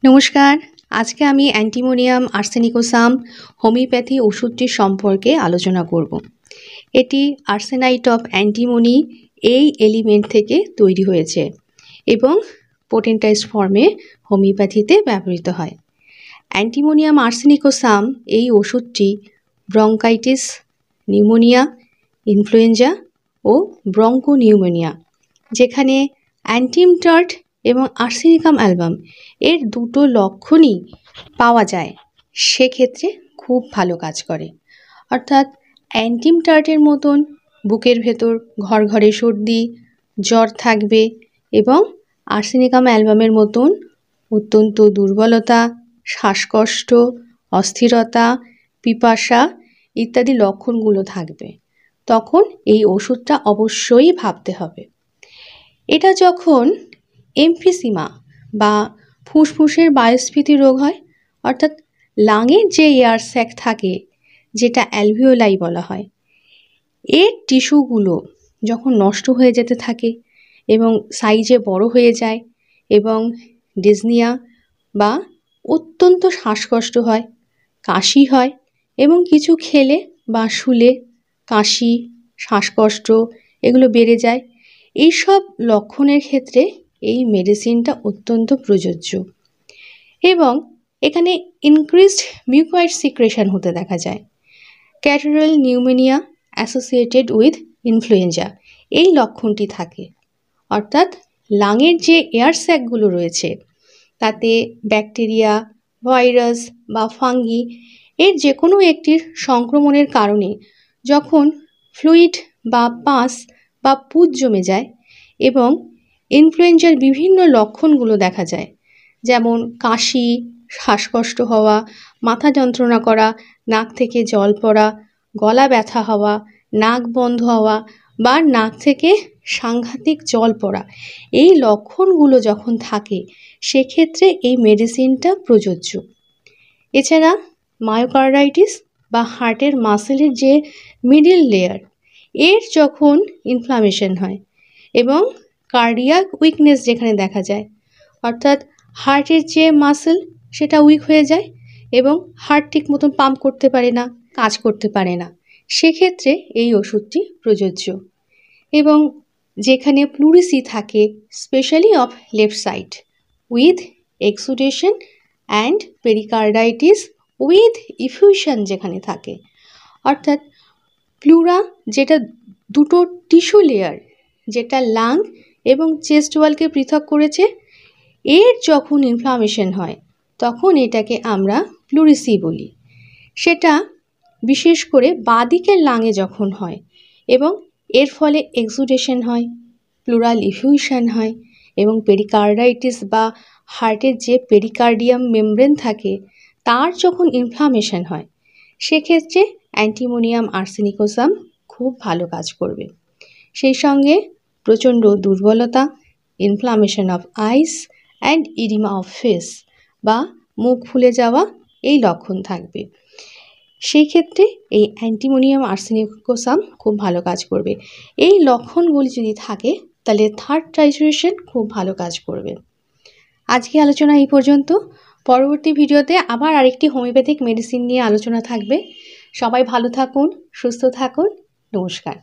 নমস্কার। আজকে আমি অ্যান্টিমোনিয়াম আর্সেনিকোসাম হোমিওপ্যাথি ওষুধটির সম্পর্কে আলোচনা করব। এটি আর্সেনাইট অফ অ্যান্টিমনি এই এলিমেন্ট থেকে তৈরি হয়েছে এবং পোটেন্টাইজড ফর্মে হোমিওপ্যাথিতে ব্যবহৃত হয়। অ্যান্টিমোনিয়াম আর্সেনিকোসাম এই ওষুধটি ব্রঙ্কাইটিস, নিউমোনিয়া, ইনফ্লুয়েঞ্জা ও ব্রঙ্কোনিউমোনিয়া, যেখানে অ্যান্টিমটার্ট এবং আর্সেনিকাম অ্যালবাম এর দুটো লক্ষণই পাওয়া যায়, সেক্ষেত্রে খুব ভালো কাজ করে। অর্থাৎ অ্যান্টিমটার্টের মতন বুকের ভেতর ঘরঘরে সর্দি, জ্বর থাকবে এবং আর্সেনিকাম অ্যালবামের মতন অত্যন্ত দুর্বলতা, শ্বাসকষ্ট, অস্থিরতা, পিপাসা ইত্যাদি লক্ষণগুলো থাকবে। তখন এই ওষুধটা অবশ্যই ভাবতে হবে। এটা যখন এমফিসিমা বা ফুসফুসের বায়ুস্ফীতি রোগ হয়, অর্থাৎ লাঙের যে এয়ার স্যাক থাকে, যেটা অ্যালভিওলাই বলা হয়, এর টিস্যুগুলো যখন নষ্ট হয়ে যেতে থাকে এবং সাইজে বড় হয়ে যায় এবং ডিসনিয়া বা অত্যন্ত শ্বাসকষ্ট হয়, কাশি হয় এবং কিছু খেলে বা শুলে কাশি, শ্বাসকষ্ট এগুলো বেড়ে যায়, এইসব লক্ষণের ক্ষেত্রে এই মেডিসিনটা অত্যন্ত প্রযোজ্য। এবং এখানে ইনক্রিজড মিউকয়েড সিক্রেশন হতে দেখা যায়। Catarrhal pneumonia associated with influenza এই লক্ষণটি থাকে, অর্থাৎ লাঙের যে এয়ার স্যাকগুলো রয়েছে তাতে ব্যাকটেরিয়া, ভাইরাস বা ফাঙ্গি এর যে কোনো একটির সংক্রমণের কারণে যখন ফ্লুইড বা পাস বা পুজ জমে যায় এবং ইনফ্লুয়েঞ্জার বিভিন্ন লক্ষণগুলো দেখা যায়, যেমন কাশি, শ্বাসকষ্ট হওয়া, মাথা যন্ত্রণা করা, নাক থেকে জল পড়া, গলা ব্যথা হওয়া, নাক বন্ধ হওয়া বা নাক থেকে সাংঘাতিক জল পড়া, এই লক্ষণগুলো যখন থাকে সেক্ষেত্রে এই মেডিসিনটা প্রযোজ্য। এছাড়া মায়োকার্ডাইটিস বা হার্টের মাসেলের যে মিডল লেয়ার এর যখন ইনফ্লামেশন হয় এবং কার্ডিয়াক উইকনেস যেখানে দেখা যায়, অর্থাৎ হার্টের যে মাসেল সেটা উইক হয়ে যায় এবং হার্ট ঠিক মতন পাম্প করতে পারে না, কাজ করতে পারে না, সেক্ষেত্রে এই ওষুধটি প্রযোজ্য। এবং যেখানে প্লুরিসি থাকে, specially of left side, with exudation and pericarditis with effusion যেখানে থাকে, অর্থাৎ প্লুরা যেটা দুটো টিস্যু লেয়ার যেটা লাং এবং চেস্ট ওয়ালকে পৃথক করেছে, এর যখন ইনফ্লামেশন হয় তখন এটাকে আমরা প্লুরিসি বলি। সেটা বিশেষ করে বাঁদিকের লাঙে যখন হয় এবং এর ফলে এক্সুডেশন হয়, প্লুরাল ইফিউশন হয় এবং পেরিকার্ডাইটিস বা হার্টের যে পেরিকার্ডিয়াম মেমব্রেন থাকে তার যখন ইনফ্লামেশন হয়, সেক্ষেত্রে অ্যান্টিমোনিয়াম আর্সেনিকোসাম খুব ভালো কাজ করবে। সেই সঙ্গে প্রচণ্ড দুর্বলতা, inflammation of eyes and oedema of face বা মুখ ফুলে যাওয়া এই লক্ষণ থাকবে। সেই ক্ষেত্রে এই অ্যান্টিমোনিয়াম আর্সেনিকোসাম খুব ভালো কাজ করবে। এই লক্ষণগুলি যদি থাকে তাহলে থার্ড টাইট্রেশন খুব ভালো কাজ করবে। আজকে আলোচনা এই পর্যন্ত। পরবর্তী ভিডিওতে আবার আরেকটি হোমিওপ্যাথিক মেডিসিন নিয়ে আলোচনা থাকবে। সবাই ভালো থাকুন, সুস্থ থাকুন। নমস্কার।